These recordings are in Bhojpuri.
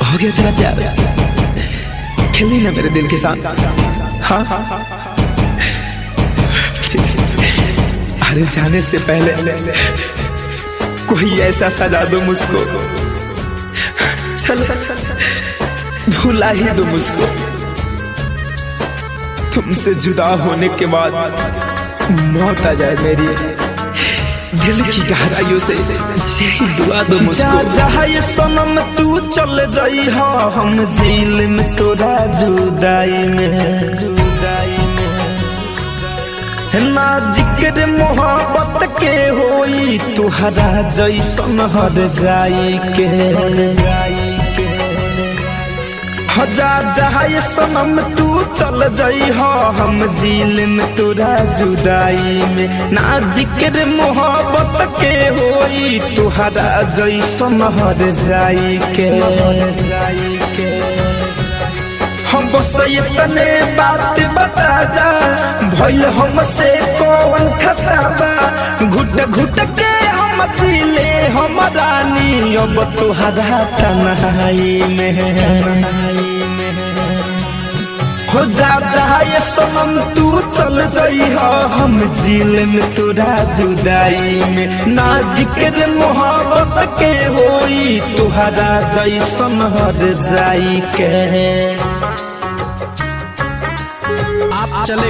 हो गया तेरा प्यार, खेली ना मेरे दिल के साथ। हाँ अरे जाने से पहले कोई ऐसा सजा दो मुझको, चलो भुला ही दो मुझको। तुमसे जुदा होने के बाद मौत आ जाए मेरी, दिल की गहराइयों से यही दुआ दो मुझको। जहाँ ये सनम तू चल जाई हो, हम जेल में तोरा जुदाई में ना जिक्र मोहब्बत के होई, तुहरा जैसन हर जाई के हजार जहाँ ये सनम तू चल जाई हो, हम जेल में तोरा जुदाई में ना जिक्र मोहब्बत के होई, तुहरा जैसन हर जाई के। हम बस इतने बात बता जा, भइल हमसे कौन खता बा, घुट घुट के हम जीले हम रानी, अब तुहरा तन्हाई में हो जा ये सनम तू चल जाई हो, हम जेल में तोरा जुदाई में ना जिक्र मोहब्बत के होई, तुहरा जैसन हर जाई के। आप चले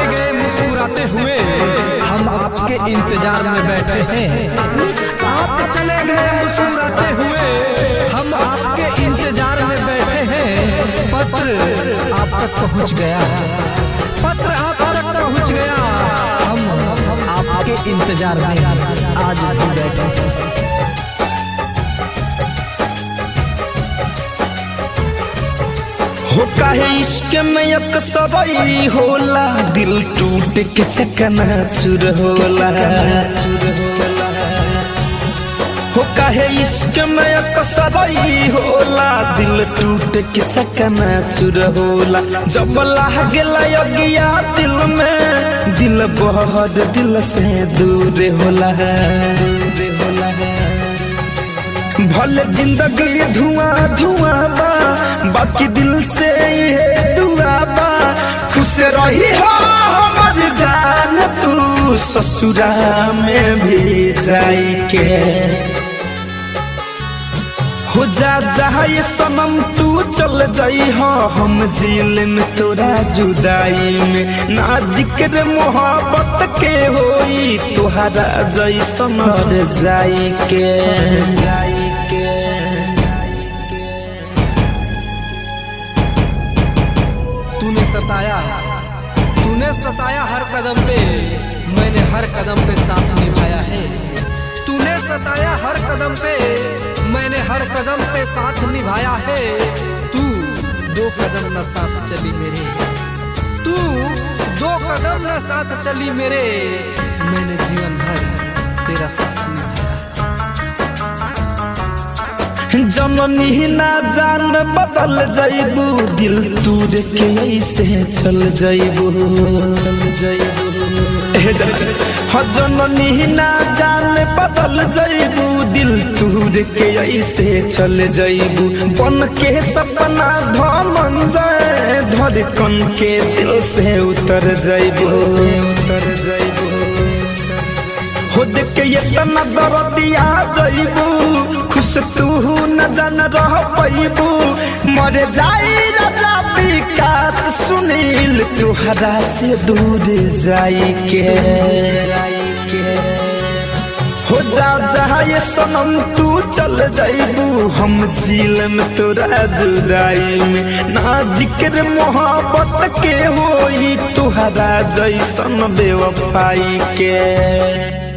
गए मुस्कुराते हुए, हम आपके इंतजार में बैठे हैं। आप चले गए मुस्कुराते हुए, हम आपके इंतजार में बैठे हैं। पत्र आप तक पहुंच गया, पत्र आप तक पहुंच गया, हम आपके इंतजार में आज भी बैठे हैं। हो काहे इश्क में एक सबई होला, दिल टूट के चकनाचूर होला। हो काहे इश्क में एक सबई होला, दिल टूट के चकनाचूर होला। जब लागेला अगिया दिल में, दिल बहुत दिल से दूर होला। भले जिंदगी धुआं धुआं बा, बाकी दिल से ये दुआ बा, खुश रही हो हमर जान तू, ससुरा में भी जाई के। हो जा ये सनम तू चल जाई हो, हम जेल में तोरा जुदाई में ना जिक्र मोहब्बत के होई, तुहरा जैसन हर जाई के। तूने सताया हर कदम पे, मैंने हर कदम पे साथ निभाया है। तूने सताया हर कदम पे, मैंने हर कदम पे साथ निभाया है। तू दो कदम न साथ चली मेरे, तू दो कदम न साथ चली मेरे, मैंने जीवन भर तेरा साथ निभाया। जननी ना जान बदल जाइबू, दिल तूर के ऐसे चल जाइबू। जननी ना जान बदल जाइबू, दिल तूर के ऐसे चल जाइबू। बन के सपना धमंजय, धड़कन के दिल से उतर जाइबू। हो देख के इतना दर्दिया जाइबू, खुश तू न जान रह पैबू। मर जाई राजा विकास सुनील, तुहरा से दूर जाई के। हो जा ये सनम तू चल जाइबू, हम जेल में तोरा जुदाई में ना जिक्र मोहब्बत के होई, तुहरा जैसन बेवफाई के।